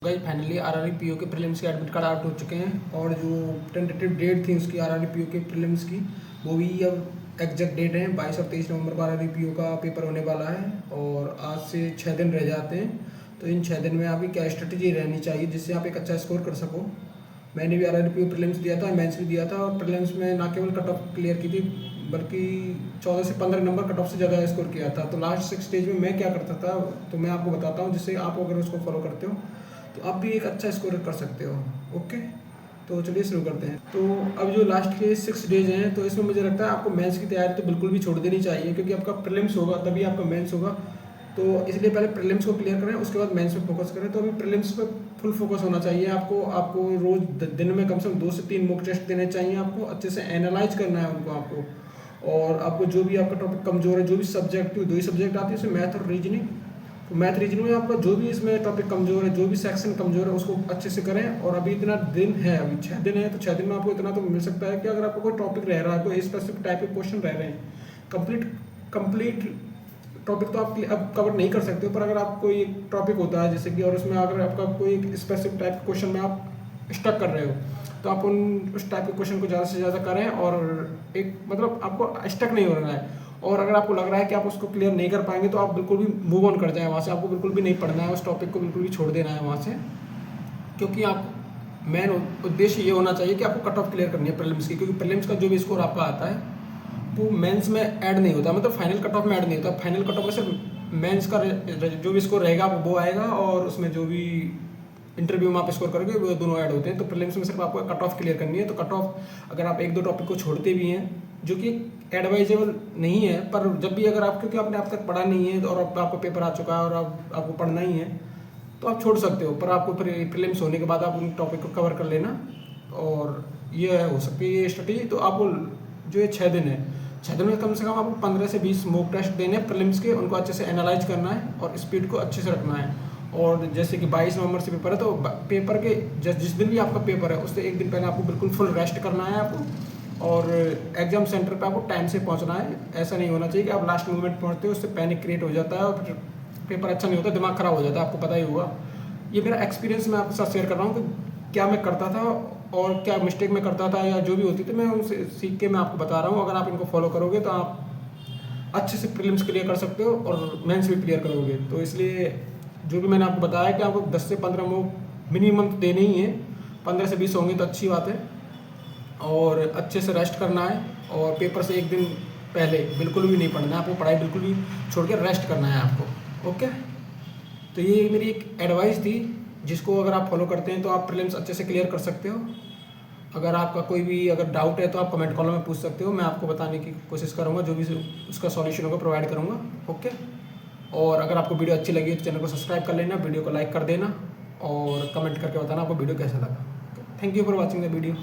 Guys finally RRB PO के prelims के admit card out हो चुके हैं और जो टेंटेटिव डेट थी उसकी आरआरबी पीओ के प्रीलिम्स की वो भी अब एग्जैक्ट डेट है 22 और 23 नवंबर को आरआरबी पीओ का पेपर होने वाला है और आज से 6 दिन रह जाते हैं। तो इन 6 दिन में आपकी क्या स्ट्रेटजी रहनी चाहिए जिससे आप एक अच्छा स्कोर कर सको। मैंने भी आरआरबी पीओ प्रीलिम्स दिया था, मेंस भी दिया था और प्रीलिम्स में ना केवल कट ऑफ क्लियर की थी बल्कि 14 से 15 नंबर कट ऑफ से ज़्यादा स्कोर किया था। तो लास्ट स्टेज में मैं क्या करता था तो मैं आपको बताता हूँ, जिससे आप अगर उसको फॉलो करते हो तो आप भी एक अच्छा स्कोर कर सकते हो। ओके, तो चलिए शुरू करते हैं। तो अब जो लास्ट के 6 डेज हैं तो इसमें मुझे लगता है आपको मेंस की तैयारी तो बिल्कुल भी छोड़ देनी चाहिए, क्योंकि आपका प्रीलिम्स होगा तभी आपका मेंस होगा। तो इसलिए पहले प्रीलिम्स को क्लियर करें, उसके बाद मेंस पे फोकस करें। तो अभी प्रीलिम्स पे फुल फोकस होना चाहिए आपको रोज दिन में कम से कम 2 से 3 मॉक टेस्ट देने चाहिए। आपको अच्छे से एनालाइज करना है उनको आपको, और आपको जो भी आपका टॉपिक कमजोर है, जो भी सब्जेक्ट 2 ही सब्जेक्ट आती है उसमें मैथ और रीजनिंग। तो मैथ रीजनिंग में आपका जो भी इसमें टॉपिक कमजोर है, जो भी सेक्शन कमजोर है उसको अच्छे से करें। और अभी इतना दिन है, अभी 6 दिन है, तो 6 दिन में आपको इतना तो मिल सकता है कि अगर आपको कोई टॉपिक रह रहा है, कोई स्पेसिफिक टाइप के क्वेश्चन रह रहे हैं, कंप्लीट टॉपिक तो आप अब कवर नहीं कर सकते हो, पर अगर आप कोई एक टॉपिक होता है जैसे कि, और उसमें अगर आपका कोई एक स्पेसिफिक टाइप के क्वेश्चन में आप स्टक कर रहे हो तो आप उस टाइप के क्वेश्चन को ज़्यादा से ज़्यादा करें और एक मतलब आपको स्टक नहीं होना है। और अगर आपको लग रहा है कि आप उसको क्लियर नहीं कर पाएंगे तो आप बिल्कुल भी मूव ऑन कर जाएं वहाँ से। आपको बिल्कुल भी नहीं पढ़ना है, उस टॉपिक को बिल्कुल भी छोड़ देना है वहाँ से, क्योंकि आप मेन उद्देश्य ये होना चाहिए कि आपको कट ऑफ क्लियर करनी है प्रीलिम्स की, क्योंकि प्रीलिम्स का जो भी स्कोर आपका आता है वो मेंस में ऐड नहीं होता, मतलब फाइनल कट ऑफ में ऐड नहीं होता। फाइनल कट ऑफ में सिर्फ मेंस का जो भी स्कोर रहेगा वो आएगा, और उसमें जो भी इंटरव्यू में आप स्कोर करोगे वो दोनों ऐड होते हैं। तो प्रीलिम्स में सिर्फ आपको कट ऑफ क्लियर करनी है। तो कट ऑफ अगर आप 1-2 टॉपिक को छोड़ते भी हैं, जो कि एडवाइजेबल नहीं है, पर जब भी अगर आप, क्योंकि आपने अब तक पढ़ा नहीं है और अब आपका पेपर आ चुका है और अब आपको पढ़ना ही है, तो आप छोड़ सकते हो। पर आपको प्रीलिम्स होने के बाद आप उन टॉपिक को कवर कर लेना, और ये हो सकती है ये स्ट्रेटेजी। तो आपको जो ये 6 दिन है, 6 दिन में कम से कम आपको 15 से 20 मॉक टेस्ट देने हैं प्रीलिम्स के, उनको अच्छे से एनालाइज करना है और स्पीड को अच्छे से रखना है। और जैसे कि 22 नवंबर से पेपर है, तो पेपर के जिस दिन भी आपका पेपर है उससे एक दिन पहले आपको बिल्कुल फुल रेस्ट करना है आपको, और एग्जाम सेंटर पे आपको टाइम से पहुंचना है। ऐसा नहीं होना चाहिए कि आप लास्ट मोमेंट पहुंचते हो, उससे पैनिक क्रिएट हो जाता है और फिर पेपर अच्छा नहीं होता, दिमाग खराब हो जाता है, आपको पता ही होगा। ये मेरा एक्सपीरियंस मैं आपके साथ शेयर कर रहा हूँ कि क्या मैं करता था और क्या मिस्टेक मैं करता था, या जो भी होती थी मैं उनसे सीख के मैं आपको बता रहा हूँ। अगर आप इनको फॉलो करोगे तो आप अच्छे से प्रीलिम्स क्लियर कर सकते हो और मेंस भी क्लियर करोगे। तो इसलिए जो भी मैंने आपको बताया कि आपको 10 से 15 मॉक मिनिमम तो देने ही हैं, 15 से 20 होंगे तो अच्छी बात है। और अच्छे से रेस्ट करना है, और पेपर से एक दिन पहले बिल्कुल भी नहीं पढ़ना है आपको, पढ़ाई बिल्कुल भी छोड़ के रेस्ट करना है आपको। ओके, तो ये मेरी एक एडवाइस थी जिसको अगर आप फॉलो करते हैं तो आप प्रीलिम्स अच्छे से क्लियर कर सकते हो। अगर आपका कोई भी अगर डाउट है तो आप कमेंट कॉलम में पूछ सकते हो, मैं आपको बताने की कोशिश करूँगा, जो भी उसका सॉल्यूशन होगा प्रोवाइड करूँगा। ओके, और अगर आपको वीडियो अच्छी लगी तो चैनल को सब्सक्राइब कर लेना, वीडियो को लाइक कर देना और कमेंट करके बताना आपको वीडियो कैसा लगा। Thank you for watching the video.